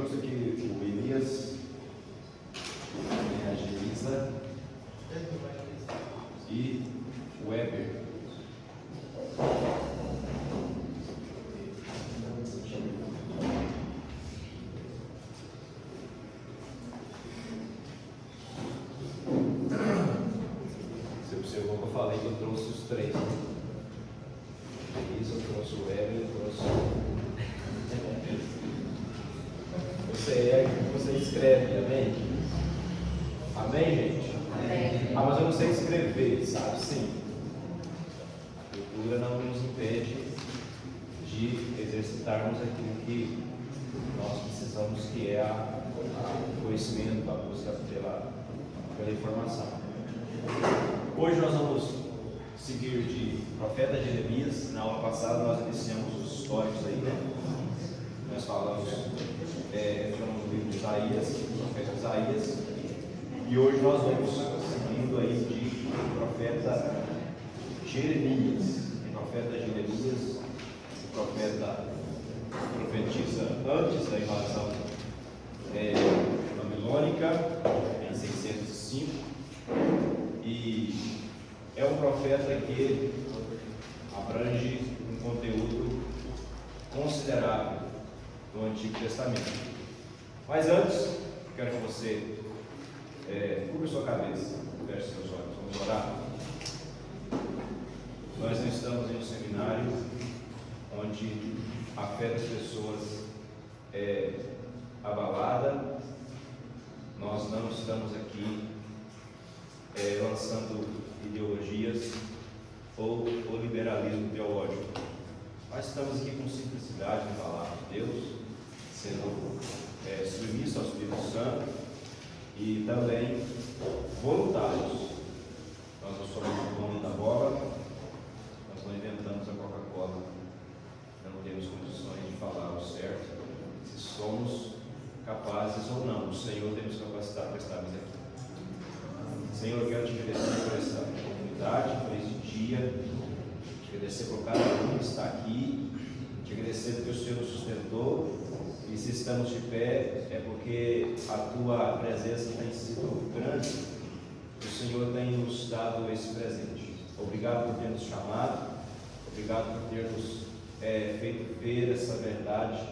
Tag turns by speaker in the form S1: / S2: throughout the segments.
S1: trouxe aqui o Elias, a Gelisa e o Weber. Você observou que eu falei que eu trouxe os três. Elisa, eu trouxe o Weber, eu trouxe você escreve, amém? Amém, gente?
S2: Amém.
S1: Ah, mas eu não sei escrever, sabe? Sim. A cultura não nos impede de exercitarmos aquilo que nós precisamos, que é o conhecimento, a busca pela informação. Hoje nós vamos seguir de profeta Jeremias. Na aula passada nós iniciamos os históricos aí, né? Nós falamos do livro de Isaías, do profeta Isaías, e hoje nós vamos seguindo aí de profeta Jeremias. O profeta Jeremias, o profeta profetiza antes da invasão babilônica, em 605, e é um profeta que abrange um conteúdo considerável no Antigo Testamento. Mas antes, quero que você cubra sua cabeça, feche seus olhos, vamos orar. Nós não estamos em um seminário onde a fé das pessoas é abalada. Nós não estamos aqui lançando ideologias ou liberalismo teológico. Nós estamos aqui com simplicidade na palavra de Deus, sendo submisso ao Espírito Santo e também voluntários. Nós não somos o dono da bola, nós não inventamos a Coca-Cola, não temos condições de falar o certo, se somos capazes ou não. O Senhor tem nos capacitado para estarmos aqui. Senhor, eu quero te agradecer por essa oportunidade, por esse dia, te agradecer por cada um que está aqui, te agradecer porque o Senhor nos sustentou. E se estamos de pé, é porque a tua presença tem sido grande. O Senhor tem nos dado esse presente. Obrigado por ter nos chamado, obrigado por ter nos feito ver essa verdade,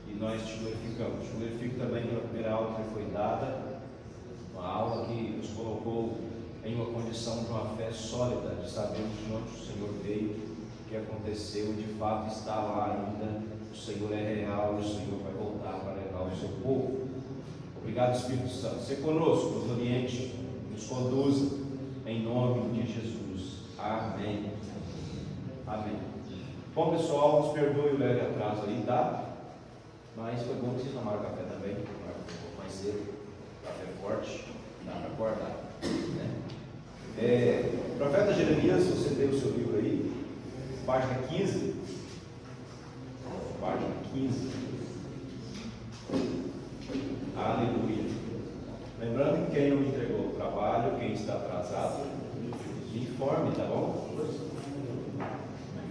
S1: e nós te glorificamos. Te glorifico também pela primeira aula que foi dada, uma aula que nos colocou em uma condição de uma fé sólida, de sabermos de onde o Senhor veio, o que aconteceu, de fato está lá ainda. O Senhor é real e o Senhor vai voltar para levar o seu povo. Obrigado, Espírito Santo. Seja conosco, nos oriente, nos conduza, em nome de Jesus. Amém. Amém. Bom, pessoal, nos perdoe o leve atraso aí, tá? Mas foi bom que vocês tomaram café também, tomaram um pouco mais cedo, café forte, dá para acordar, né? Profeta Jeremias, você tem o seu livro aí, página 15. Página 15. Aleluia. Lembrando que quem não entregou o trabalho, quem está atrasado, me informe, tá bom? Me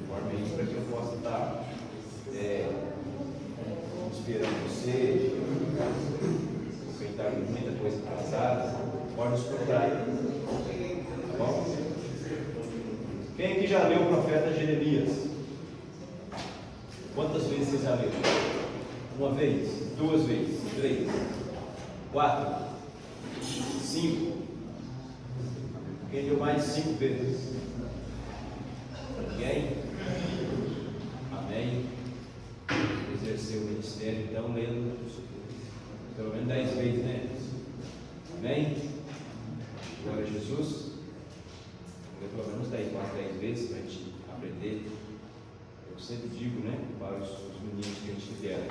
S1: informe aí para que eu possa estar esperando você. Quem está com muita coisa atrasada, pode nos procurar aí. Tá bom? Quem aqui já leu o profeta Jeremias? Quantas vezes você já leu? Uma vez? Duas vezes? 3? 4? 5? Quem leu mais de 5 vezes? Ninguém? Amém? Exerceu o ministério, então, lendo pelo menos 10 vezes, né? Amém? Glória a Jesus. Leu pelo menos 10, quase 10 vezes para a gente aprender. Eu sempre digo, né, para os meninos que a gente lidera,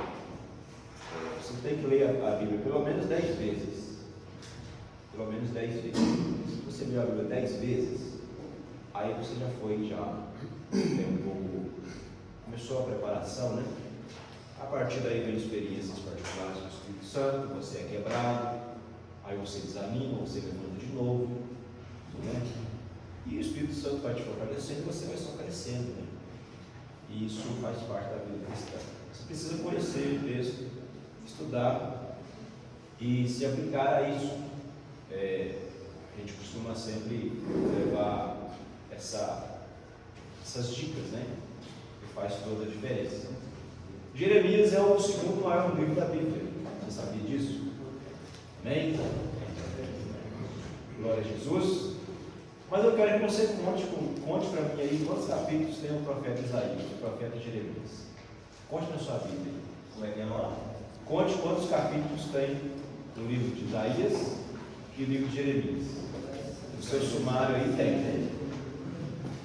S1: você tem que ler a Bíblia pelo menos 10 vezes. Pelo menos 10 vezes. Se você ler a Bíblia 10 vezes, aí você já tem um pouco, começou a preparação, né? A partir daí vem experiências particulares do Espírito Santo, você é quebrado, aí você desanima, você levanta de novo, né? E o Espírito Santo vai te fortalecendo e você vai só crescendo, né? E isso faz parte da vida cristã. Você precisa conhecer o texto, estudar e se aplicar a isso. A gente costuma sempre levar essas dicas, né? Que faz toda a diferença. Jeremias é o segundo maior livro da Bíblia. Você sabia disso? Amém? Glória a Jesus. Mas eu quero que você conte para mim aí quantos capítulos tem o profeta Isaías, o profeta Jeremias. Conte na sua Bíblia. Como é que é lá? Conte quantos capítulos tem no livro de Isaías e o livro de Jeremias. O seu sumário aí tem, né?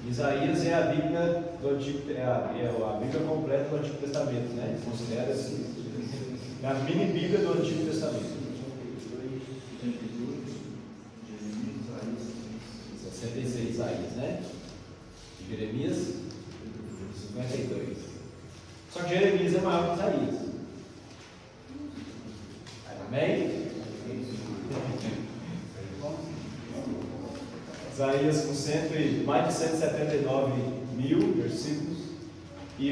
S1: Isaías é a Bíblia do Antigo, é a Bíblia completa do Antigo Testamento, né? Considera assim, é a mini Bíblia do Antigo Testamento. 66 Isaías, né? E Jeremias 52. Só que Jeremias é maior que Isaías. Amém? Isaías com mais de 179 mil versículos e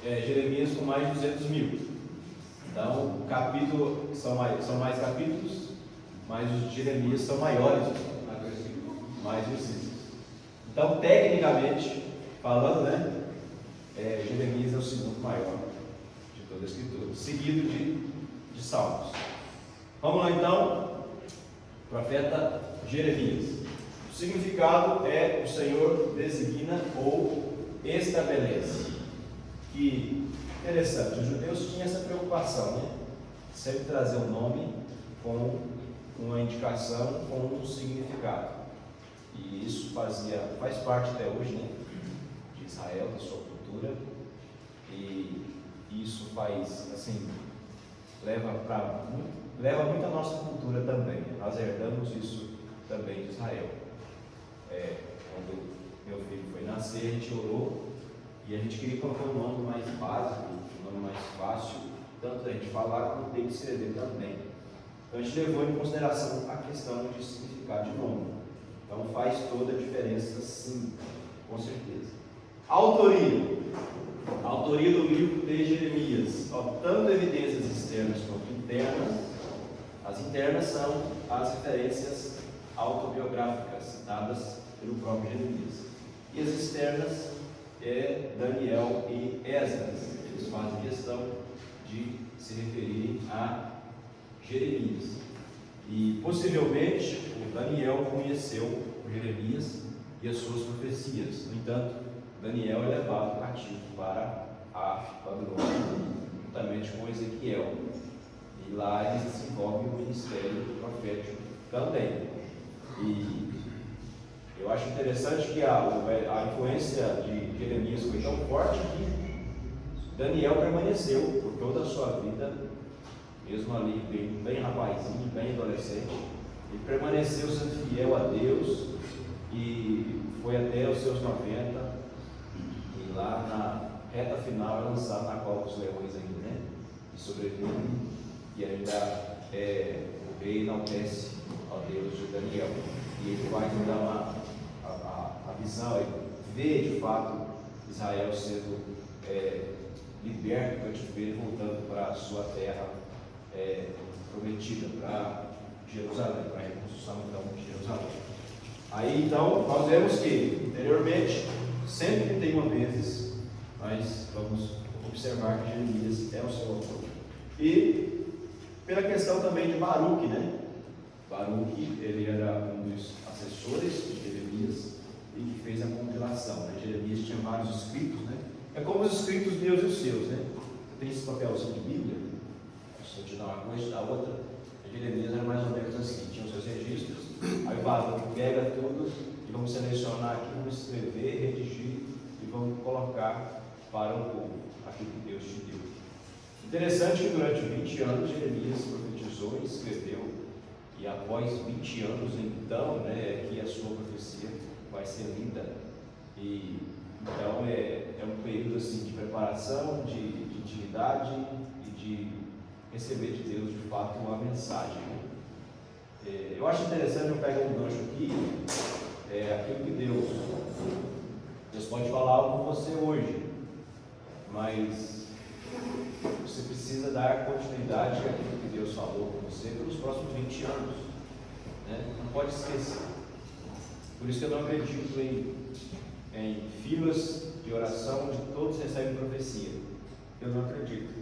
S1: Jeremias com mais de 200 mil. Então, o capítulo são mais capítulos, mas os de Jeremias são maiores, mais versículos. Então, tecnicamente falando, né, Jeremias é o segundo maior de toda a Escritura, seguido de Salmos. Vamos lá então, profeta Jeremias. O significado é: o Senhor designa ou estabelece. Que interessante, os judeus tinham essa preocupação, né? Sempre trazer um nome com uma indicação, com um significado. E isso faz parte até hoje, né, de Israel, da sua cultura. E isso leva muito a nossa cultura também. Nós herdamos isso também de Israel. Quando meu filho foi nascer, a gente orou e a gente queria colocar um nome mais básico, um nome mais fácil, tanto a gente falar como tem que escrever também. Então a gente levou em consideração a questão de significado de nome. Então faz toda a diferença, sim, com certeza. Autoria do livro de Jeremias, tanto evidências externas quanto internas. As internas são as referências autobiográficas dadas pelo próprio Jeremias, e as externas Daniel e Esdras. Eles fazem questão de se referirem a Jeremias, e possivelmente o Daniel conheceu o Jeremias e as suas profecias. No entanto, Daniel é levado cativo para a Babilônia, juntamente com Ezequiel, e lá eles desenvolvem o ministério profético também. E eu acho interessante que a influência de Jeremias foi tão forte que Daniel permaneceu por toda a sua vida, mesmo ali bem rapazinho, bem adolescente. Ele permaneceu sendo fiel a Deus e foi até os seus 90, e lá na reta final é lançado na cova dos leões ainda, né? E sobrevive, e ainda o rei enaltece ao Deus de Daniel, e ele vai dar a visão, ele vê de fato Israel sendo liberto do cativeiro, voltando para a sua terra prometida, para Jerusalém, para a reconstrução então de Jerusalém. Aí então nós vemos que anteriormente 131 vezes nós vamos observar que Jeremias é o seu autor. E pela questão também de Baruque, né? Baruque, ele era um dos assessores de Jeremias e que fez a compilação, né? Jeremias tinha vários escritos, né? É como os escritos meus e os seus, né? Tem esse papelzinho de Bíblia, se eu te dar uma coisa, te dá outra. Jeremias era mais ou menos assim, tinha os seus registros. Aí o Baruque pega tudo e vamos selecionar aqui, vamos escrever, redigir e vamos colocar para o povo aquilo que Deus te deu. Interessante que durante 20 anos Jeremias profetizou e escreveu, e após 20 anos então, né, que a sua profecia vai ser lida. E então é um período assim de preparação, de intimidade e de receber de Deus de fato uma mensagem. Eu acho interessante, eu pego um gancho aqui, aquilo que Deus pode falar algo com você hoje, mas você precisa precisa dar continuidade àquilo que Deus falou com você pelos próximos 20 anos. Né? Não pode esquecer. Por isso que eu não acredito em filas de oração onde todos recebem profecia. Eu não acredito.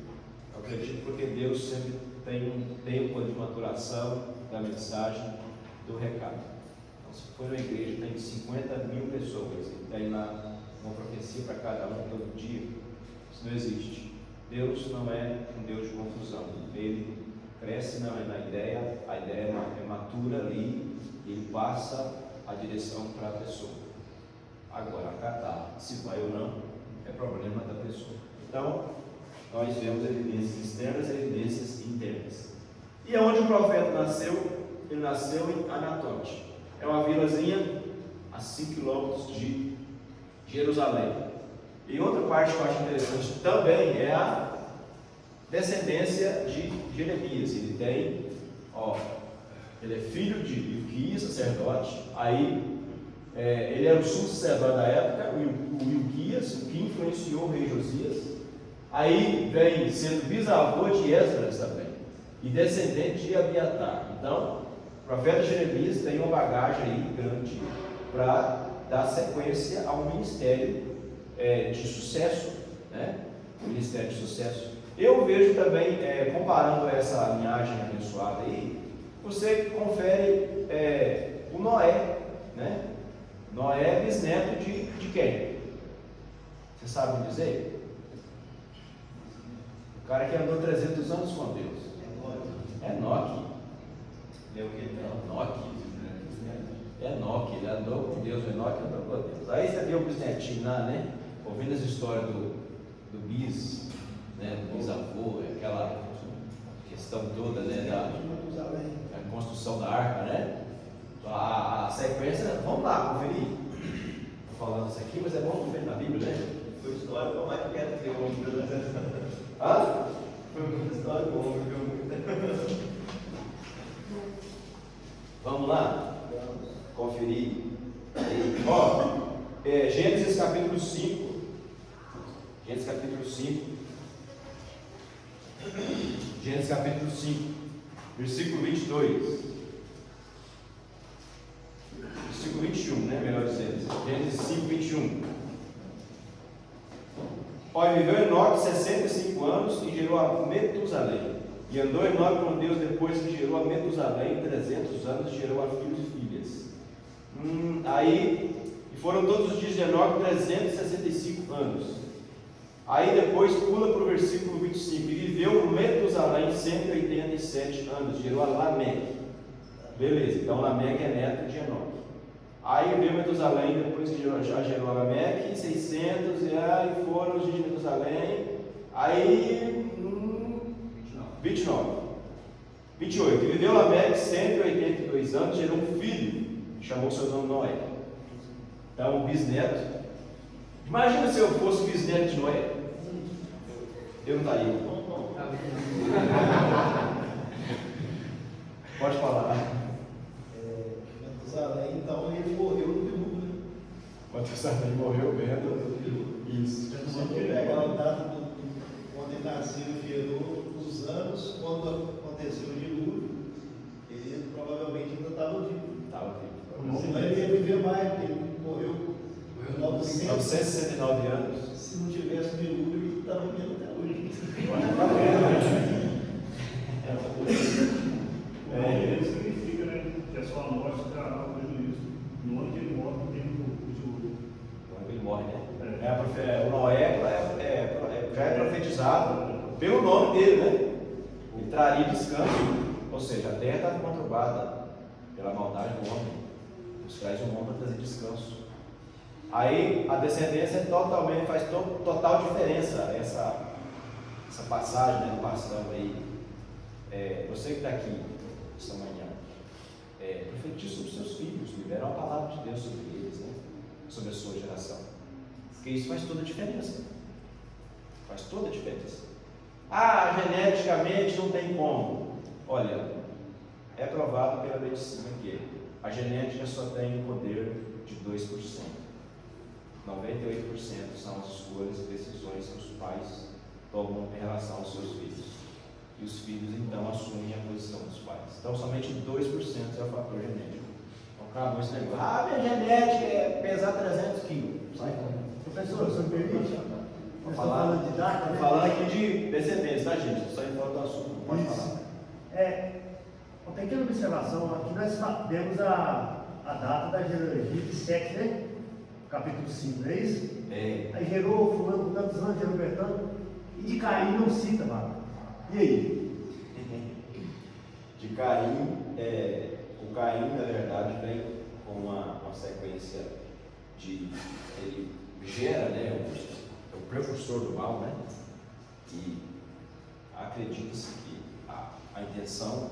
S1: Eu acredito porque Deus sempre tem um tempo de maturação da mensagem, do recado. Então, se for uma igreja tem 50 mil pessoas e tem lá uma profecia para cada um todo dia, isso não existe. Deus não é um Deus de confusão. Ele cresce na ideia, a ideia é matura ali, e ele passa a direção para a pessoa. Agora, acatar se vai ou não é problema da pessoa. Então, nós vemos evidências externas e evidências internas. E onde o profeta nasceu? Ele nasceu em Anatote. É uma vilazinha a 5 quilômetros de Jerusalém. E outra parte que eu acho interessante também é a descendência de Jeremias. Ele é filho de Ilquias, sacerdote. Aí ele era o sumo sacerdote da época, o Ilquias, que influenciou o rei Josias. Aí vem sendo bisavô de Esdras também, e descendente de Abiatar. Então, o profeta Jeremias tem uma bagagem aí grande para dar sequência a um ministério de sucesso, né? Ministério de sucesso. Eu vejo também, comparando essa linhagem abençoada aí, você confere o Noé, né? Noé é bisneto de quem? Você sabe me dizer? O cara que andou 300 anos com Deus. Enoque. Ele é o que? Enoque, ele andou com Deus, o Enoque andou com Deus. Aí você vê o bisnetinho lá, né? Ouvindo as histórias do bisavô, aquela questão toda, né? Da construção da arca, né? A sequência, vamos lá conferir. Estou falando isso aqui, mas é bom conferir na Bíblia, né?
S2: Foi história para mais quieto que eu.
S1: Hã?
S2: Foi uma história que eu muito.
S1: Vamos lá? Conferir. Gênesis capítulo 5. Gênesis capítulo 5. Gênesis capítulo 5. Versículo 22. Versículo 21, né? Melhor dizendo. Gênesis 5, 21. Olha, viveu Enoque 65 anos e gerou a Metusalém. E andou Enoque com Deus depois que gerou a Metusalém 300 anos e gerou a filhos e filhas. E foram todos os dias de Enoque 365 anos. Aí depois pula para o versículo 25. E viveu Metusalém 187 anos, gerou a Lameque. Beleza, então Lameque é neto de Enoque. Aí veio Metusalém, depois que já gerou a Lameque, 600, e aí foram os dias de Metusalém. Aí 29. 28. E viveu Lameque 182 anos, gerou um filho, chamou seu nome Noé. Então, bisneto. Imagina se eu fosse bisneto de Noé. Eu não estaria. Pode falar.
S2: Matusalém, então, ele morreu no dilúvio, né?
S1: Matusalém morreu vendo isso.
S2: Se você pegar o dado quando ele nasceu e gerou os anos, quando aconteceu o dilúvio, ele provavelmente ainda estava vivo.
S1: Estava vivo.
S2: Senão ele ia viver mais, porque ele morreu
S1: 969 anos.
S2: Se não tivesse dilúvio, ele estava vivendo até hoje.
S3: Isso significa, né, que a sua morte trará o prejuízo. No ano que ele morre, não tem o dilúvio.
S1: No ano que ele morre, né? O Noé já é profetizado pelo nome dele, né? Ele traria descanso. Ou seja, a terra estava conturbada pela maldade do homem. Deus traz um homem para trazer descanso. Aí a descendência totalmente faz total diferença essa passagem, né, passando aí. Você que está aqui esta manhã, profetize sobre seus filhos, libera uma palavra de Deus sobre eles, né? Sobre a sua geração, porque isso faz toda a diferença. Faz toda a diferença. Geneticamente não tem como. Olha, é provado pela medicina que a genética só tem o poder de 2%. 98% são as escolhas e decisões que os pais tomam em relação aos seus filhos. e os filhos então assumem a posição dos pais. Então somente 2% é o fator genético. Então acabou esse negócio. Ah, minha genética é pesar 300 quilos. Sai fora.
S2: Professor, o senhor permite?
S1: Vou falar,
S2: falando de data, né?
S1: falando aqui de descendência, tá, gente? Só em fora do assunto, não pode falar.
S2: Uma pequena observação, aqui nós sabemos a data da genealogia de Sete, né? Capítulo 5, não é isso?
S1: É.
S2: Aí gerou fulano com tantos anos, gerou Bertano, e de Caim não cita, mano. E aí?
S1: De Caim, o Caim, na verdade, vem com uma sequência de. Ele gera, né? O precursor do mal, né? E acredita-se que a intenção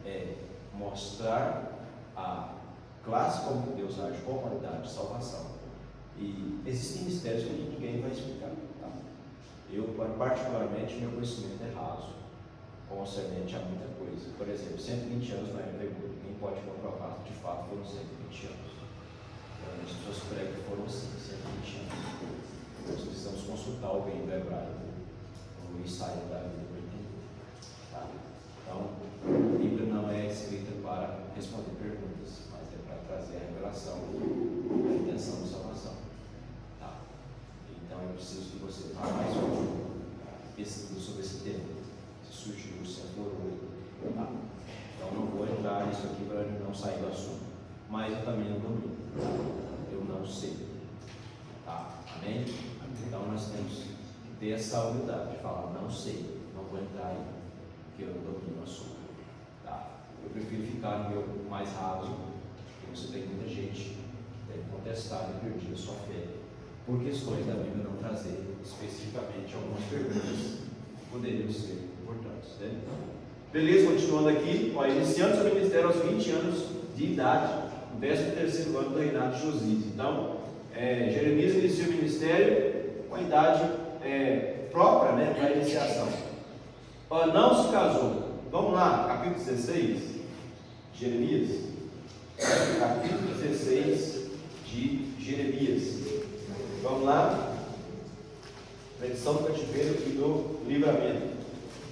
S1: é mostrar a classe como Deus age com a qualidade de salvação. E existem mistérios que ninguém vai explicar. Tá? Eu, particularmente, meu conhecimento é raso, concernente a muita coisa. Por exemplo, 120 anos não é pergunta, ninguém pode comprovar que de fato foram 120 anos. As pessoas pregam que foram assim, 120 anos. Nós precisamos consultar alguém do hebraico, o ensaio da vida para entender. Tá? Então, a Bíblia não é escrita para responder perguntas, mas é para trazer a revelação da intenção de salvação. Tá? Então, eu preciso que você vá mais pesquisando sobre esse tema. Se surgiu, se aflorou. Tá? Então, não vou entrar nisso aqui para não sair do assunto. Mas eu também não domino. Tá? Eu não sei. Tá? Amém? Então, nós temos que ter essa humildade de falar, não sei, não vou entrar aí, porque eu não domino o assunto. Tá? Eu prefiro ficar no meu mais raso, porque você tem muita gente que tem contestado e perdido a sua fé, por questões da Bíblia não trazer especificamente algumas perguntas que poderiam ser importantes. Né? Beleza, continuando aqui, ó, iniciando seu ministério aos 20 anos de idade, no 13º ano do reinado de Josias. Então, Jeremias inicia o ministério com a idade própria, né, para a iniciação. Não se casou. Vamos lá, capítulo 16, Jeremias. Capítulo 16 de Jeremias. Vamos lá. Edição do cativeiro e do livramento.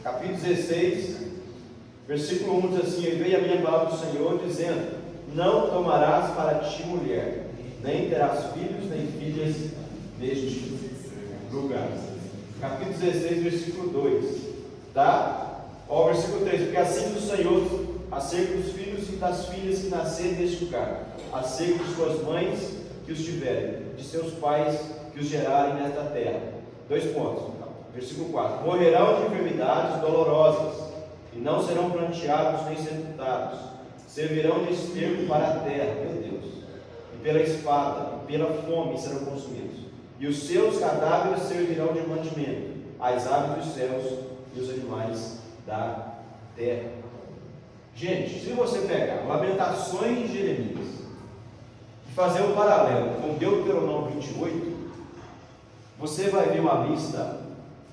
S1: Capítulo 16, versículo 1 diz assim: E veio a minha palavra do Senhor, dizendo: Não tomarás para ti mulher, nem terás filhos, nem filhas neste lugar. Capítulo 16, versículo 2. Tá? Ó, versículo 3. Porque assim diz o Senhor acerca dos filhos e das filhas que nascerem neste lugar, acerca de suas mães que os tiverem, de seus pais que os gerarem nesta terra. 2 pontos. Versículo 4. Morrerão de enfermidades dolorosas, e não serão planteados nem sepultados. Servirão de esterco para a terra, meu Deus, e pela espada, e pela fome serão consumidos. E os seus cadáveres servirão de mantimento às aves dos céus e os animais da terra. Gente, se você pegar Lamentações de Jeremias e fazer um paralelo com Deuteronômio 28, você vai ver uma lista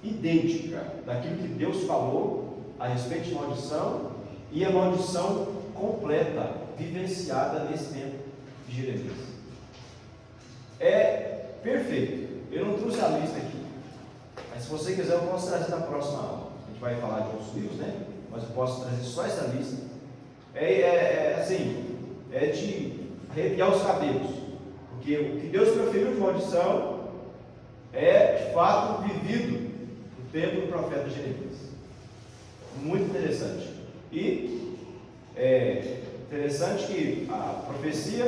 S1: idêntica daquilo que Deus falou a respeito de maldição, e a maldição completa, vivenciada nesse tempo de Jeremias. É perfeito. Eu não trouxe a lista aqui, mas se você quiser eu posso trazer na próxima aula. A gente vai falar de outros livros, né? Mas eu posso trazer só essa lista. Assim, é de arrepiar os cabelos, porque o que Deus preferiu de maldição é de fato vivido no tempo do profeta Jeremias. Muito interessante. E interessante que a profecia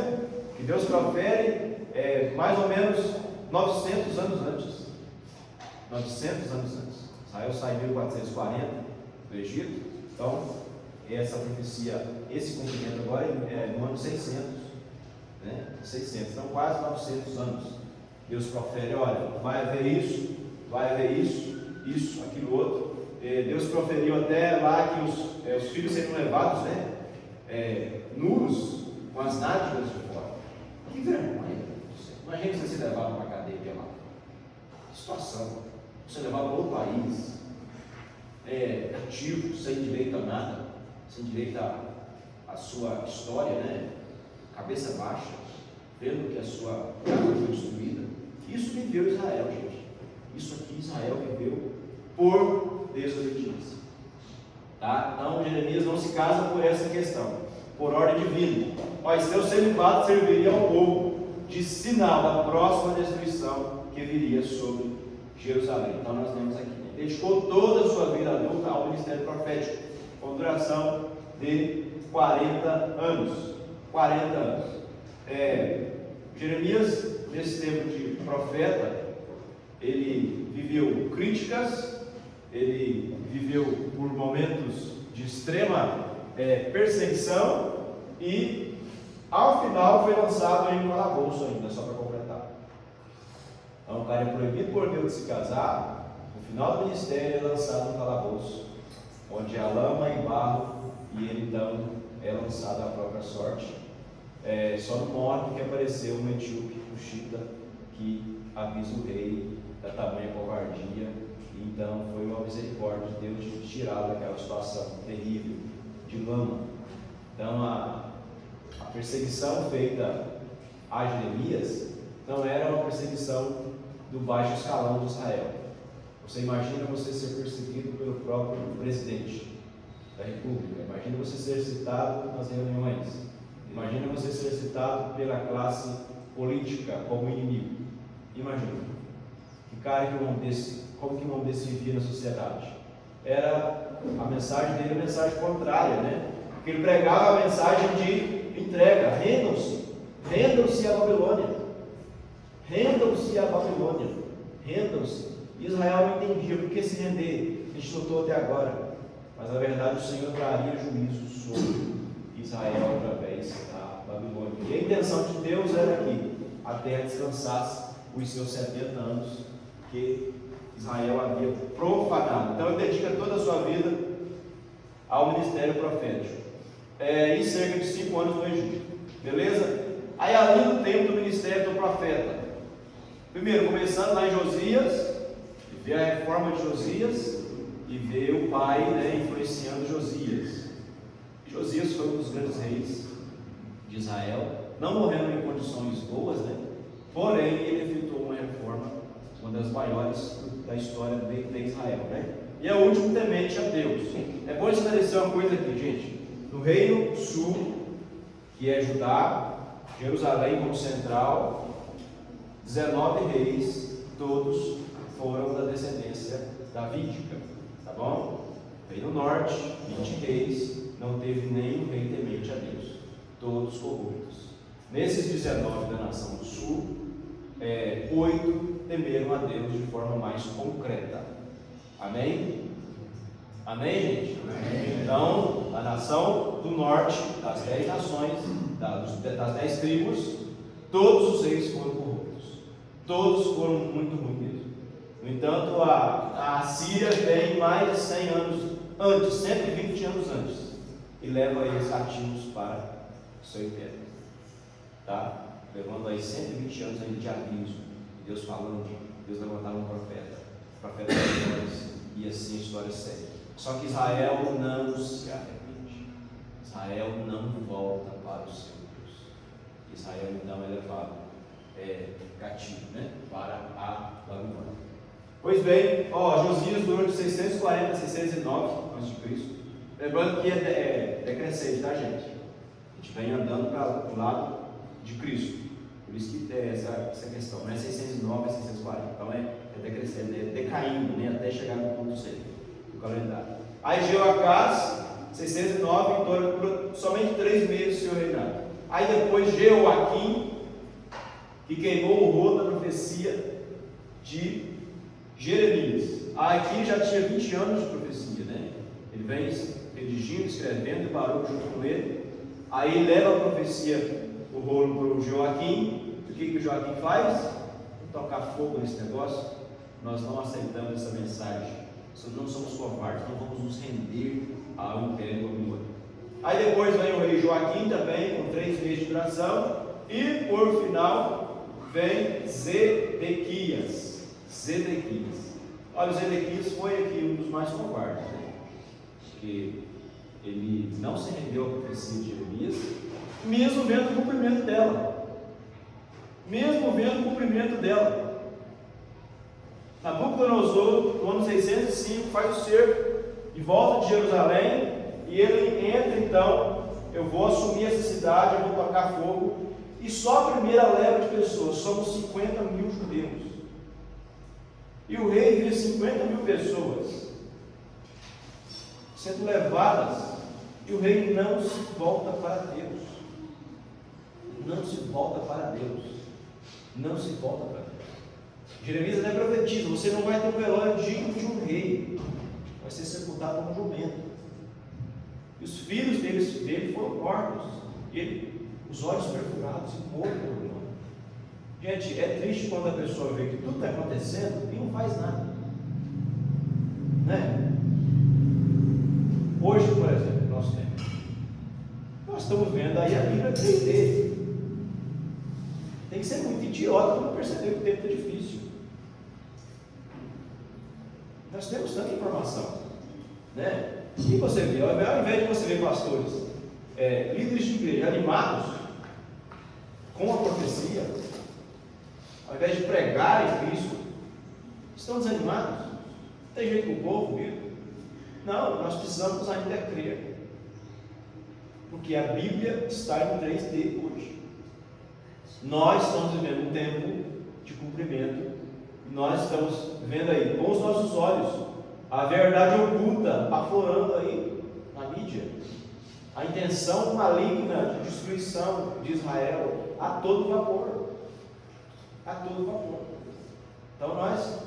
S1: que Deus profere é mais ou menos 900 anos antes. 900 anos antes. Israel saiu em 1440 do Egito. Então, essa profecia, esse cumprimento agora é no ano 600. Né? 600. Então, quase 900 anos. Deus profere, olha, vai haver isso, isso, aquilo outro. Deus proferiu até lá que os filhos seriam levados, né? Nus, com as nádegas de fora. Que vergonha! Imagina você ser levado para a cadeia pelado. Que situação! Você levado para outro país, ativo, sem direito a nada, sem direito à sua história, né? Cabeça baixa, vendo que a sua casa foi destruída. Isso viveu Israel, gente. Isso aqui Israel viveu por desobediência. Tá? Então Jeremias não se casa por essa questão, por ordem divina. Mas seu celibato serviria ao povo de sinal da próxima destruição que viria sobre Jerusalém. Então nós temos aqui, dedicou toda a sua vida adulta ao ministério profético, com duração de 40 anos. 40 anos. Jeremias, nesse tempo de profeta, ele viveu críticas, ele viveu por momentos de extrema perseguição e ao final foi lançado em um calabouço ainda, só para completar. Então o cara é proibido por Deus de se casar, no final do ministério é lançado no calabouço, onde há lama e barro, e ele então é lançado à própria sorte. Só não morre porque apareceu um etíope, um Cushita, que avisa o rei da tamanha covardia, e então foi uma misericórdia de Deus de tirá-lo daquela situação terrível de lama. Então a perseguição feita a Jeremias não era uma perseguição do baixo escalão de Israel. Você imagina você ser perseguido pelo próprio presidente da República, imagina você ser citado nas reuniões, imagina você ser citado pela classe política como inimigo. Imagina que cara que um homem desse, como que um homem desse vivia na sociedade? Era a mensagem dele, a mensagem contrária, né? Porque ele pregava a mensagem de entrega: rendam-se à Babilônia, rendam-se à Babilônia, rendam-se. Israel não entendia por que se render, a gente lutou até agora, mas na verdade o Senhor traria juízo sobre Israel através da Babilônia. E a intenção de Deus era que a terra descansasse os seus 70 anos que Israel havia profanado. Então ele dedica toda a sua vida ao ministério profético, e cerca de 5 anos no Egito, beleza? Aí ali no tempo do ministério do profeta, primeiro começando lá em Josias, vê a reforma de Josias e vê o pai, influenciando Josias. Josias foi um dos grandes reis de Israel, não morrendo em condições boas, porém ele efetuou uma reforma, uma das maiores da história de Israel, e é o último temente a Deus. É bom esclarecer uma coisa aqui, gente. No reino sul, que é Judá, Jerusalém como central, 19 reis, todos foram da descendência davídica, tá bom? Reino norte, 20 reis, não teve nenhum rei temente a Deus, todos corruptos. Nesses 19 da nação do sul, 8 temeram a Deus de forma mais concreta. Amém? Amém, gente? Amém. Então, a nação do norte, das 10 nações, das 10 tribos, todos os reis foram corruptos. Todos foram muito ruins mesmo. No entanto, a Assíria vem mais de 100 anos antes, 120 anos antes, e leva eles cativos para o seu império. Tá? Levando aí 120 anos ainda de aviso, Deus falando, Deus levantava um profeta maiores, e assim a história segue. Só que Israel não se arrepende, Israel não volta para o seu Deus. Israel então é levado cativo, para a Babilônia. Pois bem, Josias durou de 640 a 609 a.C. Lembrando que é decrescente, tá, gente? A gente vem andando para o lado de Cristo. Por isso que tem essa questão, não é 609 a 640, então é decrescente, é decaindo, até chegar no ponto C do calendário. Aí Jeoacás, 609, por somente 3 meses seu reinado. Aí depois Jeoaquim, que queimou o rolo da profecia de Jeremias. Aqui já tinha 20 anos de profecia, Ele vem redigindo, escrevendo, e Baruque junto com ele. Aí leva a profecia, o rolo para o Joaquim. O que o Joaquim faz? Tocar fogo nesse negócio. Nós não aceitamos essa mensagem. Não somos covardes, não vamos nos render ao Império Babilônico. Aí depois vem o rei Joaquim também, com 3 meses de duração. E por final vem Zedequias. Olha, o Zedequias foi aqui um dos mais covardes, porque ele não se rendeu à profecia de Jeremias, mesmo vendo o cumprimento dela. Nabucodonosor, no ano 605, faz o cerco e volta de Jerusalém, e ele entra então, eu vou assumir essa cidade, eu vou tocar fogo, e só a primeira leva de pessoas, somos 50 mil judeus. E o rei vê 50 mil pessoas sendo levadas, e o rei não se volta para Deus. Não se volta para Deus. Não se volta para Deus. Jeremias até profetiza: você não vai ter um velório digno de um rei, vai ser sepultado como jumento. E os filhos dele foram mortos, e ele, os olhos perfurados e morto por demônio. Gente, é triste quando a pessoa vê que tudo está acontecendo e não faz nada, né? Hoje, por exemplo, nosso tempo, nós estamos vendo aí a Bíblia 3D. Tem que ser muito idiota para não perceber que o tempo está difícil. Nós temos tanta informação, né? E você vê, ao invés de você ver pastores, líderes de igreja animados com a profecia, ao invés de pregar em Cristo, estão desanimados. Tem jeito com o povo, viu? Não, nós precisamos ainda crer, porque a Bíblia está em 3D hoje. Nós estamos vivendo um tempo de cumprimento, e nós estamos vendo aí com os nossos olhos a verdade oculta aflorando aí na mídia, a intenção maligna de destruição de Israel a todo vapor, a todo vapor. Então nós,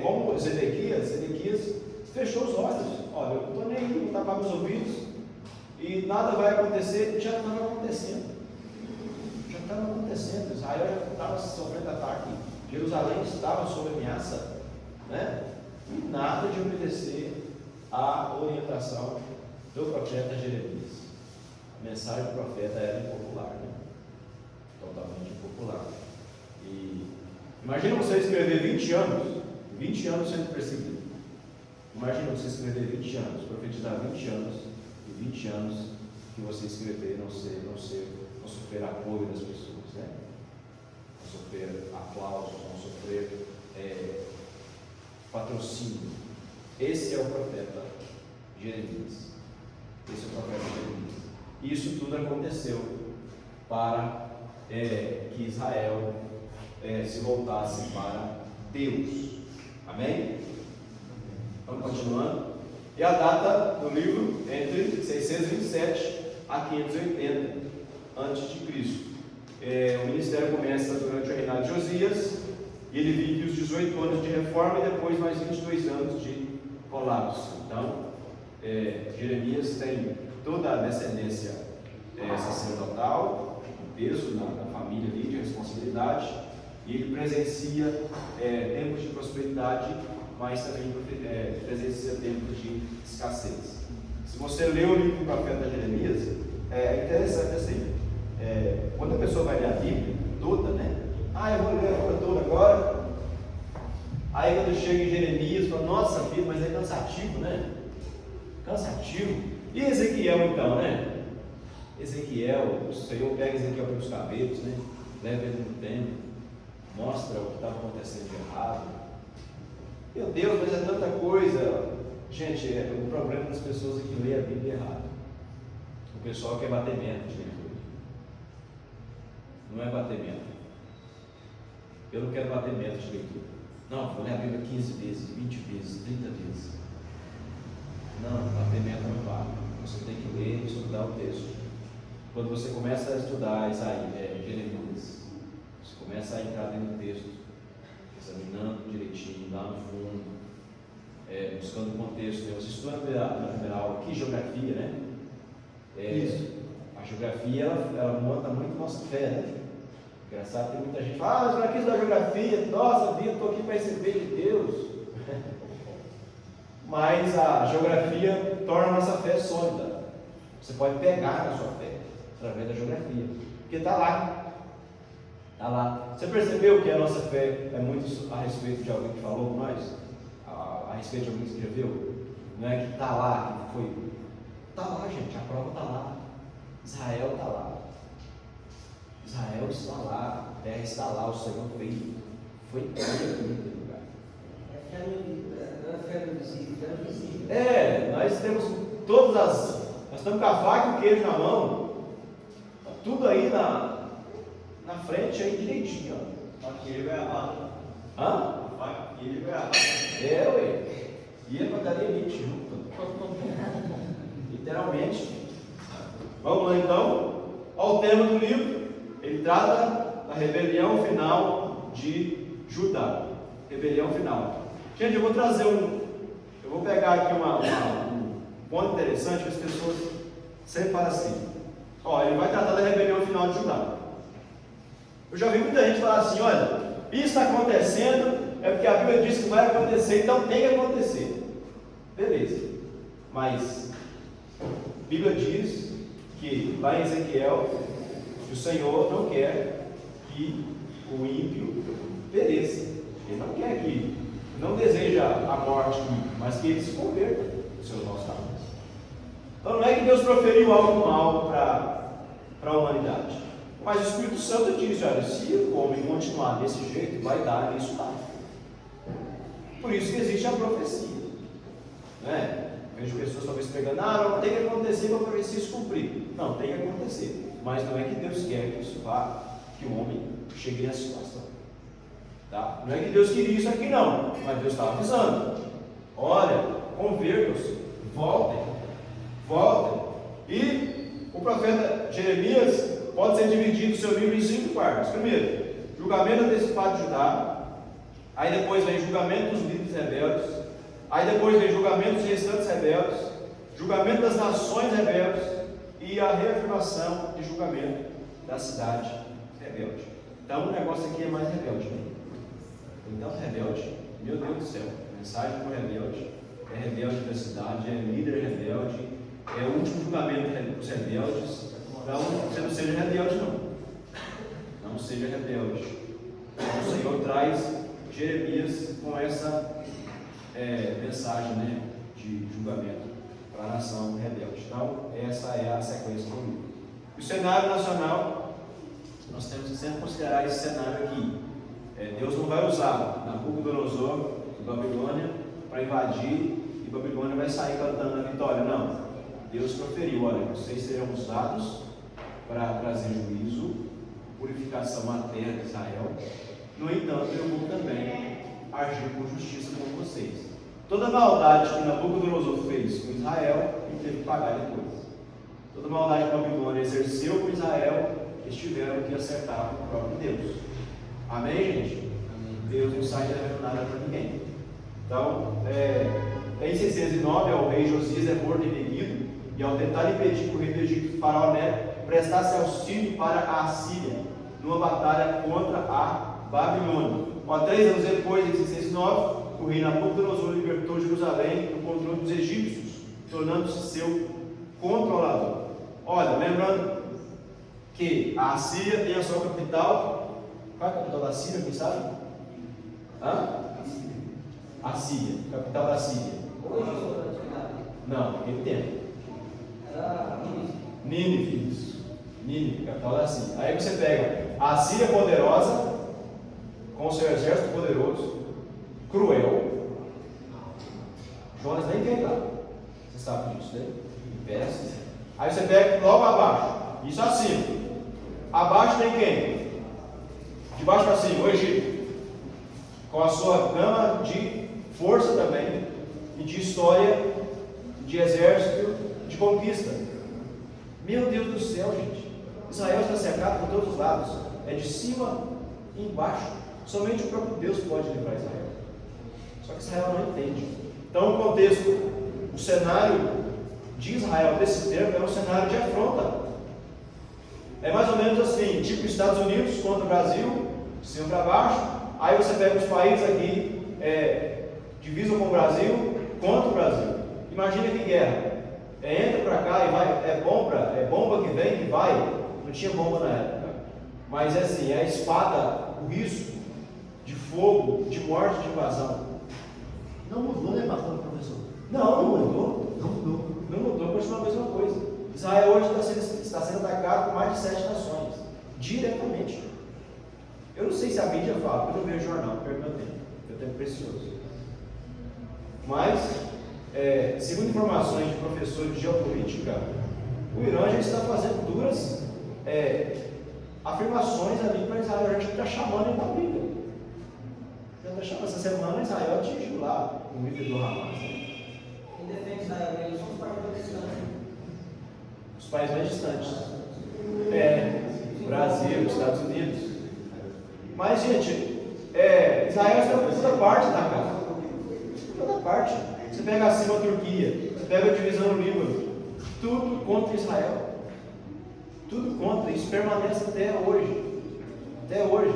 S1: como Zedequias fechou os olhos. Olha, eu não estou nem aí, vou tapar meus ouvidos e nada vai acontecer. Já estava acontecendo. Israel já estava sofrendo ataque, Jerusalém estava sob ameaça, né? E nada de obedecer à orientação do profeta Jeremias. A mensagem do profeta era impopular, né? Totalmente impopular. E imagina você escrever 20 anos sendo perseguido. Imagina você escrever 20 anos, profetizar 20 anos, e 20 anos que você escrever não sofrer apoio das pessoas, né? Não sofrer aplausos, não sofrer patrocínio. Esse é o profeta Jeremias. Isso tudo aconteceu para que Israel se voltasse para Deus. Amém? Vamos continuando. E a data do livro entre 627 a 580 a.C. O ministério começa durante o reinado de Josias, e ele vive os 18 anos de reforma e depois mais 22 anos de colapso. Então, Jeremias tem toda a descendência sacerdotal, o peso na família ali, de responsabilidade, e ele presencia tempos de prosperidade, mas também presencia tempos de escassez. Se você lê o livro do profeta Jeremias, é interessante assim, quando a pessoa vai ler a Bíblia toda, né? Eu vou ler a Bíblia toda agora. Aí quando chega em Jeremias, fala: nossa, Bíblia, mas é cansativo, né? Cansativo. E Ezequiel então, né? Ezequiel, o Senhor pega Ezequiel pelos cabelos, né? Leva ele no templo, mostra o que estava acontecendo de errado. Meu Deus, mas é tanta coisa. Gente, o problema das pessoas é que lê a Bíblia errado. O pessoal quer bater meta de leitura. Não é bater meta. Eu não quero bater meta de leitura. Não, vou ler a Bíblia 15 vezes, 20 vezes, 30 vezes. Não, bater meta não vale. Você tem que ler e estudar o texto. Quando você começa a estudar Jeremias, você começa a entrar dentro do texto, examinando direitinho, lá no fundo, buscando o contexto. Você estuda na primeira aula aqui, geografia, né?
S2: Isso.
S1: A geografia, ela monta muito nossa fé, né? Engraçado, tem muita gente que fala: mas para que estudar geografia? Nossa vida, estou aqui para receber de Deus. Mas a geografia torna a nossa fé sólida. Você pode pegar na sua fé através da geografia, porque está lá. Está lá. Você percebeu que a nossa fé é muito a respeito de alguém que falou com nós? A respeito de alguém que escreveu? Não é que está lá, que foi. Está lá, gente, a prova está lá. Israel está lá. Israel está lá, a terra está lá, o Senhor veio. Foi naquele lugar.
S4: Não é fé no visível, é no visível.
S1: Não nós temos nós estamos com a faca e o queijo na mão, tudo aí na frente, aí direitinho, ó.
S2: Aqui ele vai errado.
S1: Hã?
S2: Aqui ele vai errado.
S1: Ué. Ia pra cadeia elite junto. Literalmente. Vamos lá então. Olha o tema do livro. Ele trata da rebelião final de Judá. Rebelião final. Gente, eu vou trazer eu vou pegar aqui um ponto interessante que as pessoas sempre falam assim. Ó, ele vai tratar da rebelião final de Judá. Eu já vi muita gente falar assim, olha, isso está acontecendo, é porque a Bíblia diz que vai acontecer, então tem que acontecer. Beleza. Mas a Bíblia diz que lá em Ezequiel, que o Senhor não quer que o ímpio pereça. Ele não quer não deseja a morte do ímpio, mas que ele se converta nos seus maus caminhos. Então não é que Deus proferiu algo mal para a humanidade. Mas o Espírito Santo diz, olha, se o homem continuar desse jeito, vai dar nisso lá. Por isso que existe a profecia. Né? Vejo pessoas talvez pregando, não tem que acontecer para a profecia se cumprir. Não, tem que acontecer. Mas não é que Deus quer que isso vá, que o homem chegue nessa situação. Tá? Não é que Deus queria isso aqui não, mas Deus estava avisando. Olha, convertam-se, voltem. E o profeta Jeremias pode ser dividido o seu livro em 5 partes. Primeiro, julgamento antecipado de Judá. Aí depois vem julgamento dos líderes rebeldes. Aí depois vem julgamento dos restantes rebeldes. Julgamento das nações rebeldes. E a reafirmação de julgamento da cidade rebelde. Então o negócio aqui é mais rebelde, né? Então rebelde, meu Deus do céu, mensagem para o rebelde, é rebelde da cidade, é líder rebelde, é o último julgamento dos rebeldes. Então você não seja rebelde não seja rebelde. O Senhor traz Jeremias com essa mensagem, né, de julgamento para a nação rebelde. Então essa é a sequência do livro. O cenário nacional, nós temos que sempre considerar esse cenário aqui. Deus não vai usar Nabucodonosor de Babilônia para invadir e Babilônia vai sair cantando a vitória. Não. Deus proferiu, olha, vocês serão usados para trazer juízo, purificação à terra de Israel. No entanto, eu vou também agir com justiça com vocês. Toda maldade que Nabucodonosor fez com Israel, ele teve que pagar depois. Toda maldade que Babilônia exerceu com Israel, eles tiveram que acertar com o próprio Deus. Amém, gente? Amém. Deus não sai devendo nada para ninguém. Então, em 609, o rei Josias é morto e inibido, e ao tentar impedir que o rei do Egito, Faraó Neco, prestasse auxílio para a Assíria, numa batalha contra a Babilônia. 3 anos depois, em 609, o rei Nabucodonosor libertou Jerusalém do controle dos egípcios, tornando-se seu controlador. Olha, lembrando que a Assíria tem a sua capital. Qual é a capital da Síria, quem sabe? Assíria, capital da Síria. Não, naquele tempo. Nínive, isso. Nínive, capital da Síria. Aí você pega a Síria poderosa, com seu exército poderoso, cruel. Jonas nem quer ir lá. Você sabe disso, né? Investe. Aí você pega logo abaixo, isso acima. Abaixo tem quem? De baixo para cima, o Egito, com a sua gama de força também, e de história, de exército, de conquista. Meu Deus do céu, gente, Israel está cercado por todos os lados, é de cima e embaixo. Somente o próprio Deus pode livrar Israel. Só que Israel não entende. Então o contexto, o cenário de Israel desse tempo é um cenário de afronta. É mais ou menos assim, tipo Estados Unidos contra o Brasil, de cima para baixo. Aí você pega os países aqui, divisam com o Brasil, contra o Brasil. Imagina que guerra. Entra para cá e vai, é bomba que vem, que vai. Não tinha bomba na época. Mas é assim, é a espada, o risco de fogo, de morte, de invasão.
S2: Não mudou, né, pastor, professor?
S1: Não mudou.
S2: Não
S1: mudou, continua a mesma coisa. Israel hoje está sendo atacado por mais de 7 nações, diretamente. Eu não sei se a mídia fala, porque eu não vejo jornal, perco meu tempo precioso. Mas segundo informações de professores de geopolítica, o Irã já está fazendo duras afirmações ali para Israel. A gente está chamando ele para briga. Já está chamando. Essa semana Israel atingiu lá o líder do Hamas.
S4: Quem defende Israel mesmo são os países mais distantes.
S1: Os países mais distantes. Brasil, Estados Unidos. Mas, gente, Israel está por toda parte, tá, cara? Toda parte. Você pega acima a Turquia, você pega a divisão no Líbano, tudo contra Israel. Tudo contra, isso permanece até hoje. Até hoje.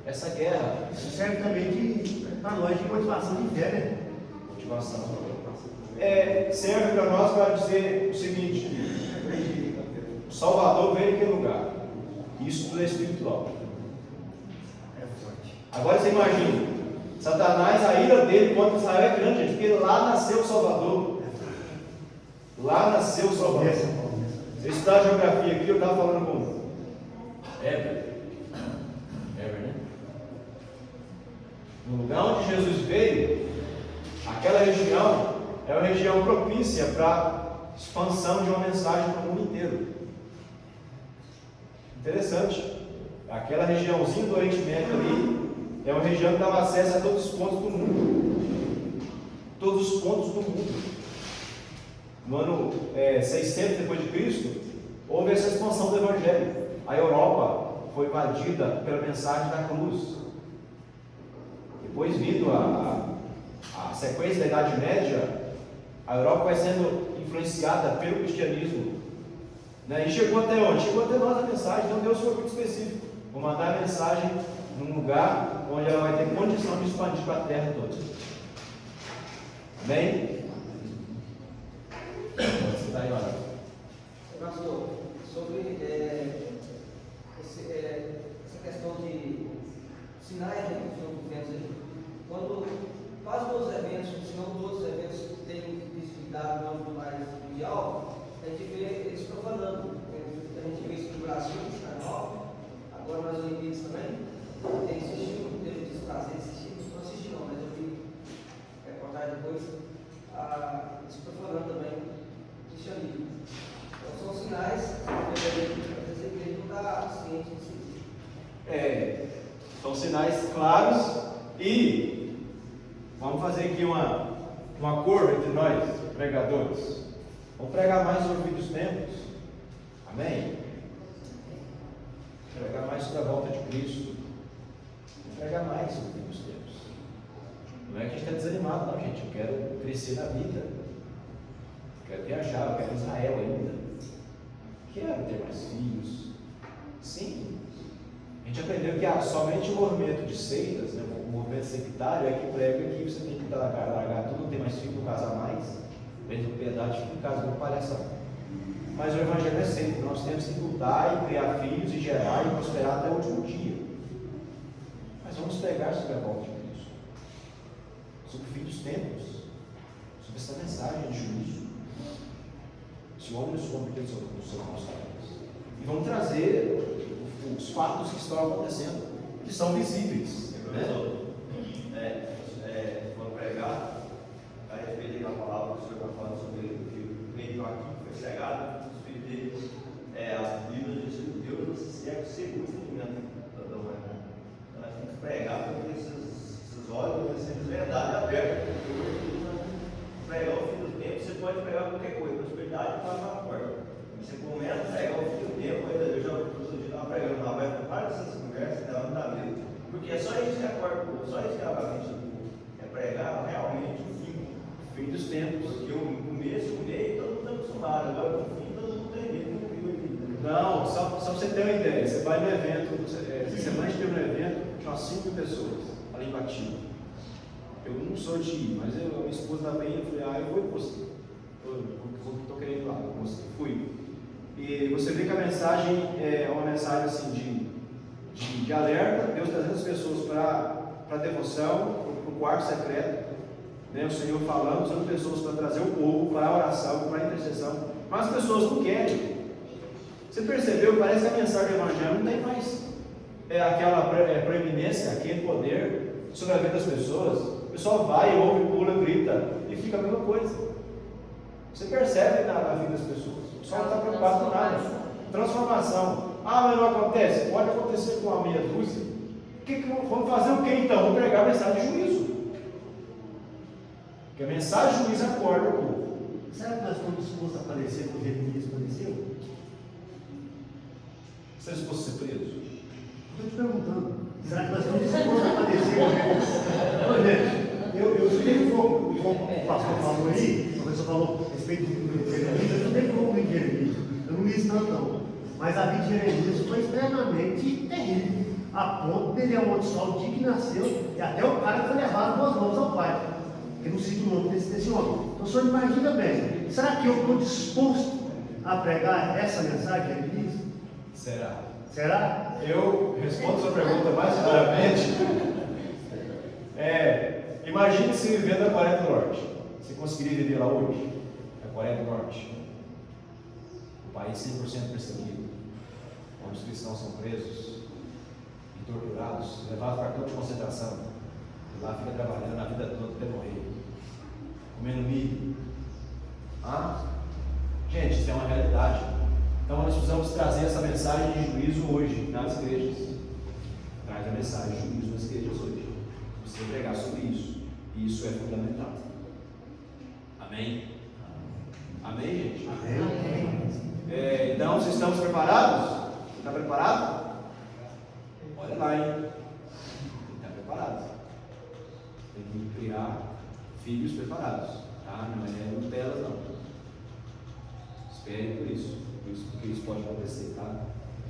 S1: Essa guerra.
S2: Isso serve também para nós de motivação de fé, né?
S1: Motivação. Serve para nós para dizer o seguinte: o Salvador veio em que lugar? Isso tudo é espiritual.
S2: É forte.
S1: Agora você imagina, Satanás, a ira dele contra Israel é grande, gente, porque lá nasceu o Salvador. Lá nasceu o Salvador. Se eu estudar a geografia aqui, eu estava falando com Heber, né? No lugar onde Jesus veio, aquela região é uma região propícia para expansão de uma mensagem para o mundo inteiro. Interessante. Aquela regiãozinha do Oriente Médio ali é uma região que dava acesso a todos os pontos do mundo. Todos os pontos do mundo. No ano 600 depois de Cristo, houve essa expansão do Evangelho. A Europa foi invadida pela mensagem da cruz. Depois, vindo a sequência da Idade Média, a Europa vai sendo influenciada pelo cristianismo. Né? E chegou até onde? Chegou até nós a mensagem. Então Deus foi muito específico. Vou mandar a mensagem num lugar onde ela vai ter condição de expandir para a terra toda. Amém? Você está aí, olha.
S4: Pastor, sobre essa questão de sinais que estão vivendo aí, quando quase todos os eventos, se não todos os eventos têm visibilidade no âmbito mais mundial, a gente vê eles profanando. A gente vê isso no Brasil, no Carnaval, agora nas Olimpíadas também. Tem assistido, teve desprazer de assistir, não assisti não, mas eu vi reportagem depois, eles profanando também o cristianismo. Então são sinais que às vezes a igreja não está ciente disso.
S1: São sinais claros e vamos fazer aqui um acordo entre nós, pregadores. Vamos pregar mais sobre o fim dos tempos. Amém? Pregar mais sobre a volta de Cristo. Vamos pregar mais sobre o fim dos tempos. Não é que a gente está desanimado, não, gente. Eu quero crescer na vida. Eu quero viajar, eu quero Israel ainda. Quero ter mais filhos. Sim. A gente aprendeu que somente o movimento de seitas, né, o movimento sectário, é que prega que você tem que largar tudo, não ter mais filho, não casar mais, vem de piedade, fica em casa com palhaçada. Mas o Evangelho é sempre, nós temos que lutar e criar filhos e gerar e prosperar até o último dia. Mas vamos pregar sobre a volta de Cristo, sobre o fim dos tempos, sobre essa mensagem de juízo. Se o homem não soube que dos seus constatantes. E vamos trazer os fatos que estão acontecendo, que são visíveis.
S5: Vou pregar a respeito da palavra que o senhor está falando sobre o rei Joaquim, que foi cegado, o espírito dele, a Bíblia diz que Deus não se cega segundo o entendimento da humanidade. Então nós temos que pregar para que esses olhos sejam verdade aberta. Pregar o fim do tempo, você pode pregar qualquer coisa, prosperidade está na porta. Você começa a pregar o fim do tempo, eu já estava pregando lá, vai para dessas conversas, ela não dá medo. Porque é só isso que acorda o povo, só isso que abre a mente do povo. É pregar realmente o fim dos tempos. Porque o começo, o meio, todo mundo está acostumado. Agora o fim, todo mundo tem medo, não viu ainda.
S1: Não, só para você ter uma ideia, você vai no evento, essa semana a gente teve um evento, tinha umas 5 pessoas ali em Batiba. Eu não sou de ir, mas a minha esposa estava aí, eu falei, eu vou com você. Estou querendo ir lá, eu fui. E você vê que a mensagem é uma mensagem assim de alerta, Deus trazendo as pessoas para a devoção, para o quarto secreto, né? O Senhor falando, usando pessoas para trazer o povo para a oração, para a intercessão, mas as pessoas não querem. Você percebeu? Parece que a mensagem do Evangelho não tem mais aquela preeminência, aquele poder sobre a vida das pessoas. O pessoal vai, ouve, pula, grita e fica a mesma coisa. Você percebe na vida das pessoas. O pessoal não está preocupado com nada. Transformação. Ah, mas não acontece? Pode acontecer com uma meia dúzia. Vamos fazer o que então? Vamos pregar a mensagem de juízo. Porque a mensagem de juízo acorda o povo.
S6: Será que nós estamos dispostos a aparecer como Jeremias apareceu?
S1: Você é disposto a ser preso?
S6: Estou te perguntando. Será que nós estamos dispostos a aparecer como Jeremias? Ô, gente, eu estudei um pouco, como o pastor falou aí, o professor falou a respeito de Jeremias, eu estudei um pouco em Jeremias. Eu não li isso tanto não. Mas a vida de Jeremias foi extremamente terrível. A ponto dele amaldiçoar o dia que nasceu e até o cara foi levado com as mãos ao pai. Porque não cita o nome desse homem. Então, só imagina bem, será que eu estou disposto a pregar essa mensagem que ele diz?
S1: Será?
S6: Será?
S1: Eu respondo a sua pergunta mais claramente. Imagine se vivendo na Coreia do Norte. Você conseguiria viver lá hoje? Na Coreia do Norte. Um país 100% perseguido, onde os cristãos são presos e torturados, levados para campo de concentração. E lá fica trabalhando a vida toda até morrer, comendo milho. Gente, isso é uma realidade. Então nós precisamos trazer essa mensagem de juízo hoje nas igrejas. Traz a mensagem de juízo nas igrejas hoje. Precisa pregar sobre isso. E isso é fundamental. Amém? Amém, gente?
S6: Amém.
S1: Então, vocês estão preparados? Está preparado? Olha lá, hein? Tem que estar preparado. Tem que criar filhos preparados. Tá? Não é Nutella, não. Espere por isso. Porque isso pode acontecer, tá?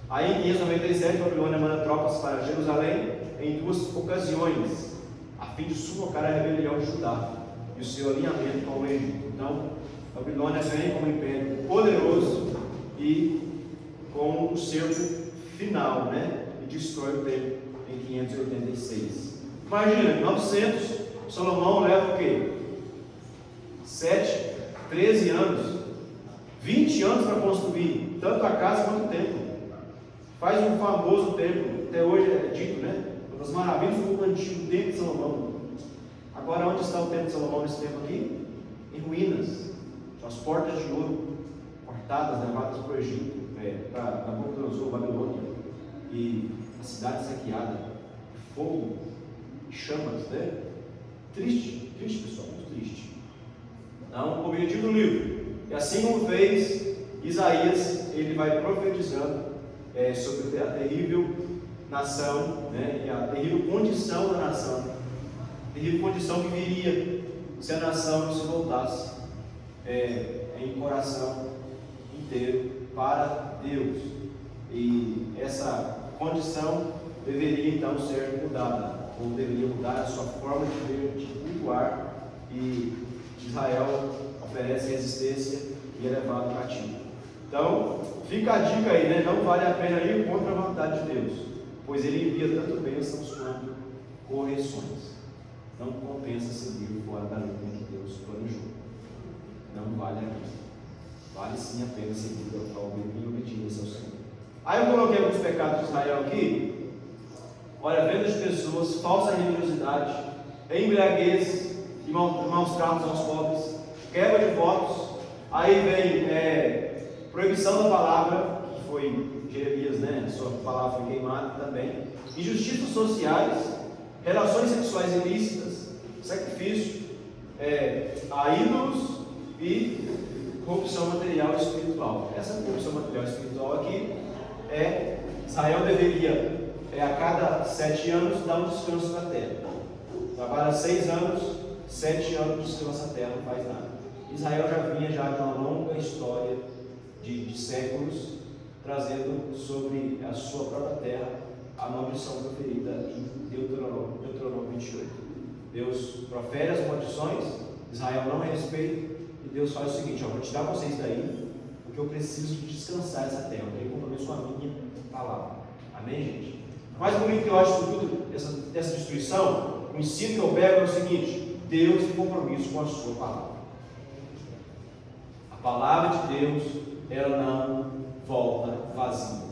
S1: Aí em 597, Babilônia manda tropas para Jerusalém em 2 ocasiões, a fim de sufocar a rebelião de Judá e o seu alinhamento com o Egito. Então, Babilônia vem como um império poderoso e com o cerco final, né? E destrói o templo em 586. Imagina, em 900, Salomão leva o quê? 13 anos. 20 anos para construir tanto a casa quanto o templo. Faz um famoso templo, até hoje é dito, né? Uma das maravilhas do antigo templo de Salomão. Agora, onde está o templo de Salomão nesse tempo aqui? Em ruínas. São as portas de ouro cortadas, levadas para o Egito, para Nabucodonosor, Babilônia. E a cidade saqueada, fogo, chamas, né? Triste, pessoal, muito triste. Então, o objetivo do livro. E assim como fez Isaías, ele vai profetizando sobre a terrível nação, né, e a terrível condição da nação, a terrível condição que viria se a nação não se voltasse em coração inteiro para Deus. E essa condição deveria então ser mudada, ou deveria mudar a sua forma de cultuar, e Israel oferece resistência e é levado cativo. Então, fica a dica aí, né? Não vale a pena ir contra a vontade de Deus, pois Ele envia tanto bênçãos quanto correções. Não compensa seguir fora da linha que Deus planejou. Não vale a pena. Vale sim a pena seguir em obediência ao Senhor. Aí eu coloquei alguns pecados de Israel aqui. Olha, venda de pessoas, falsa religiosidade, embriaguez e maus tratos aos pobres, quebra de votos. Aí vem proibição da palavra, que foi Jeremias, né? A sua palavra foi queimada também. Injustiças sociais, relações sexuais ilícitas, sacrifício a ídolos e corrupção material e espiritual. Essa corrupção material e espiritual aqui Israel deveria a cada 7 anos dar um descanso na terra. Trabalha 6 anos, 7 anos descansa a terra, não faz nada. Israel já vinha de uma longa história de séculos, trazendo sobre a sua própria terra a maldição proferida em Deuteronômio 28. Deus profere as maldições, Israel não respeita, e Deus faz o seguinte: vou tirar vocês daí, porque eu preciso descansar essa terra, eu tenho compromisso com a minha palavra. Amém, gente? O mais bonito que eu acho de tudo, dessa destruição, o ensino que eu pego é o seguinte: Deus tem compromisso com a sua palavra. A palavra de Deus, ela não volta vazia.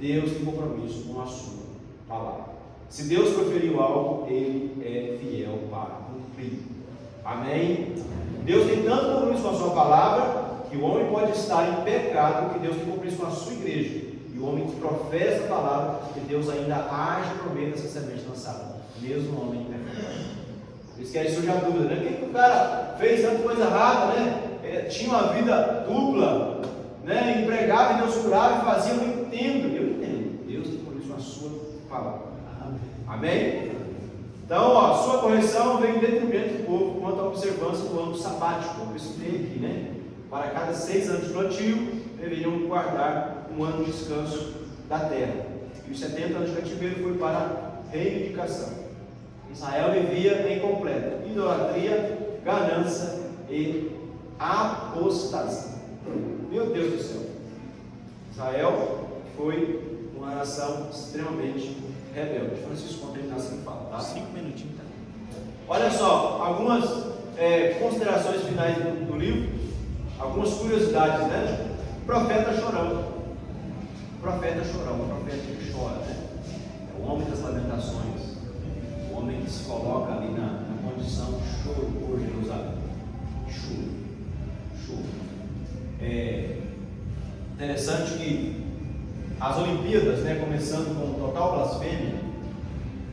S1: Deus tem compromisso com a sua palavra. Se Deus proferiu algo, Ele é fiel para cumprir. Amém? Deus tem tanto compromisso com a sua palavra, que o homem pode estar em pecado, que Deus tem compromisso com a sua igreja. E o homem que professa a palavra, que Deus ainda age por meio dessa semente lançada, mesmo o homem em pecado. Eles querem surgir a dúvida, né? Por que o cara fez tanta coisa errada, né? Tinha uma vida dupla, né? Empregava e Deus curava e fazia. Eu não entendo. Deus tem compromisso com a sua palavra. Amém? Então, sua correção vem em detrimento do povo quanto à observância do ano sabático, como eu citei aqui, né? Para cada 6 anos de plantio, deveriam guardar um ano de descanso da terra. E os 70 anos de cativeiro foi para reivindicação. Israel vivia em completa idolatria, ganância e apostasia. Meu Deus do céu! Israel foi uma nação extremamente rebelde. Francisco, quando terminar assim, fala, tá? 5 minutinhos, tá? Olha só, algumas considerações finais do livro, algumas curiosidades, né? Profeta chorão. Profeta chorão, o profeta que chora, né? É o homem das lamentações, o homem que se coloca ali na condição de choro por Jerusalém. Choro. É interessante que as Olimpíadas, né, começando com total blasfêmia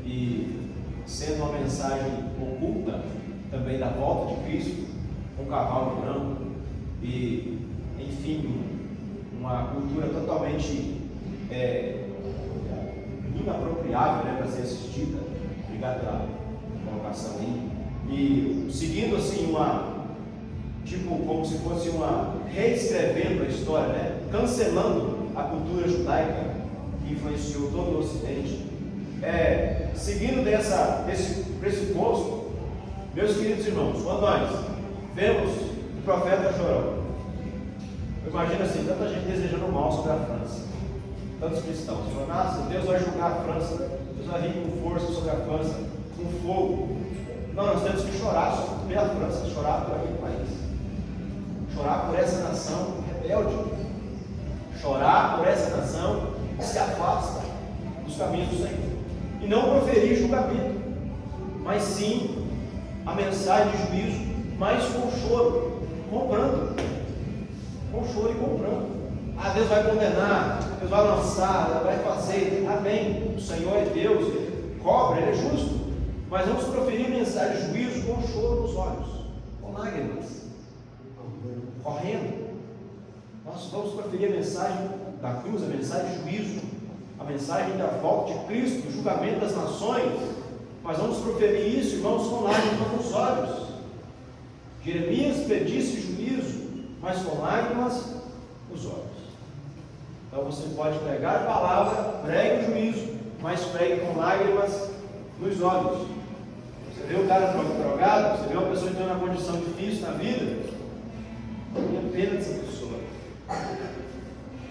S1: e sendo uma mensagem oculta também da volta de Cristo, com cavalo branco e, enfim, uma cultura totalmente inapropriável, né, para ser assistida. Obrigado pela colocação aí. E seguindo assim como se fosse reescrevendo a história, né, cancelando a cultura judaica que influenciou todo o Ocidente. Seguindo desse pressuposto, meus queridos irmãos, quando nós vemos o profeta chorão, eu imagino assim, tanta gente desejando mal sobre a França, tantos cristãos, falando, nossa, Deus vai julgar a França, Deus vai vir com força sobre a França, com fogo. Não, nós temos que chorar pela França, chorar por aquele país, chorar por essa nação rebelde, chorar por essa nação que se afasta dos caminhos do Senhor, e não proferir julgamento, mas sim a mensagem de juízo, mas com choro, comprando. Deus vai condenar, Deus vai lançar, vai fazer. Amém. O Senhor é Deus, Ele cobra, Ele é justo. Mas vamos proferir mensagem de juízo com choro nos olhos, com lágrimas, correndo. Nós vamos proferir a mensagem da cruz, a mensagem de juízo, a mensagem da volta de Cristo, do julgamento das nações. Mas vamos proferir isso, irmãos, com lágrimas nos olhos. Jeremias pedisse juízo, mas com lágrimas nos olhos. Então você pode pregar a palavra, pregue o juízo, mas pregue com lágrimas nos olhos. Você vê um cara drogado, você vê uma pessoa que tem uma condição difícil na vida, tenha pena dessa pessoa.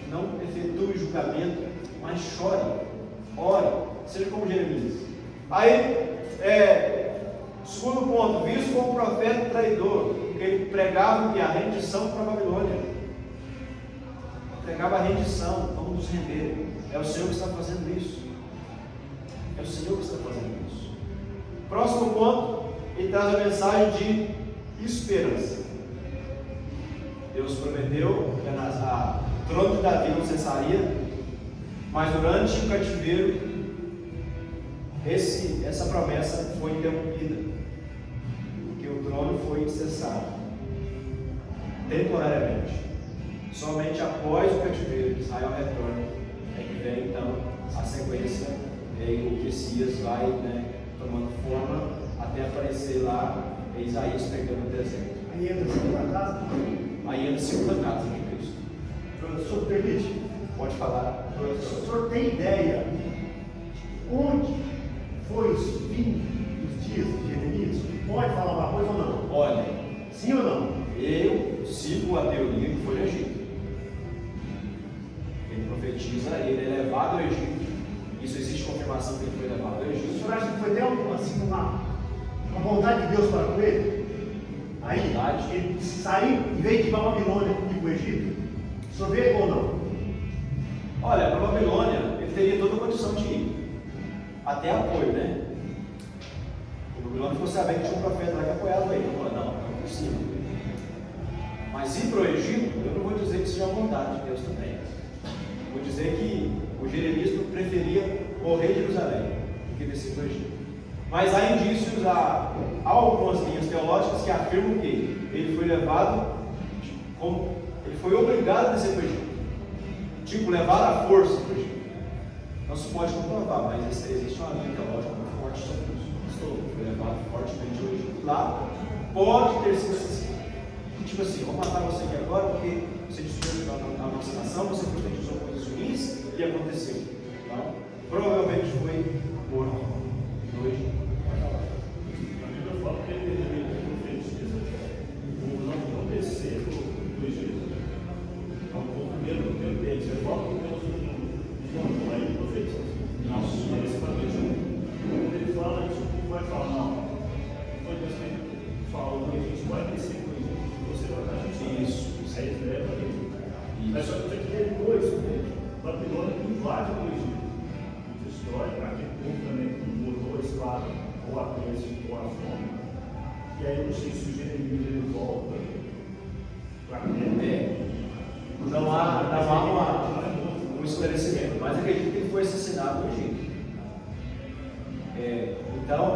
S1: Não efetue julgamento, mas chore, ore, seja como Jeremias. Aí, segundo ponto, visto como profeta traidor, porque ele pregava a rendição para a Babilônia. Pregava a rendição, vamos nos render. É o Senhor que está fazendo isso. É o Senhor que está fazendo isso. Próximo ponto, ele traz a mensagem de esperança. Deus prometeu que a trono de Davi não cessaria, mas durante o cativeiro, essa promessa foi interrompida, porque o trono foi cessado temporariamente. Somente após o cativeiro que Israel retorna, é que vem então a sequência, e o Messias vai, tomando forma até aparecer lá Isaías pregando no deserto.
S6: Aí entra a segunda casa.
S1: Aí entra a segunda casa de Cristo.
S6: O senhor permite?
S1: Pode falar.
S6: O senhor tem ideia onde foi os fins dos dias de Jeremias? Pode falar uma coisa ou não?
S1: Olha,
S6: sim ou não?
S1: eu sigo a teoria que foi no Egito. Ele profetiza, ele é levado ao Egito. Isso existe confirmação que ele foi levado ao
S6: O
S1: Egito.
S6: senhor acha que foi até assim, uma vontade de Deus para com ele? Aí, ele saiu, em vez de ir para a Babilônia e para o Egito, o senhor vê ou não?
S1: Olha, para a Babilônia, ele teria toda a condição de ir. até apoio, né? O Babilônia ficou sabendo que tinha um profeta lá que apoiava ele. Ele falou, não, é possível. Mas ir para o Egito, eu não vou dizer que seja a vontade de Deus também. Vou dizer que o Jeremias preferia morrer em Jerusalém do que descer para o Egito. Mas há indícios, há algumas linhas teológicas que afirmam que ele foi levado, ele foi obrigado a descer para o Egito. Tipo, levado à força para o Egito. Não se pode comprovar, mas existe uma linha teológica muito forte sobre isso. Foi levado fortemente ao Egito. Lá pode ter sido assim. Tipo assim, vou matar você aqui agora porque você destruiu a nossa nação, você profetizou coisas ruins e aconteceu. Então, provavelmente foi morto no Egito.
S3: A Bíblia fala que ele profetiza o povo não descer do Egito. É um povo primeiro deles. Ele fala que Deus não aí profetiza. Não, esse profetiza. Quando ele fala isso, o povo vai falar, não, foi Deus que falou que a gente vai descer do Egito. Você vai dar a gente isso. Aí ele leva ele. Mas só que depois, Babilônia invade o Egito. Destrói aquele povo também que mudou a espada, ou a peste, ou a fome. E aí eu não sei se o Jeremias ele volta para ele.
S1: Não há um esclarecimento, mas acredito que ele foi assassinado no Egito. Então,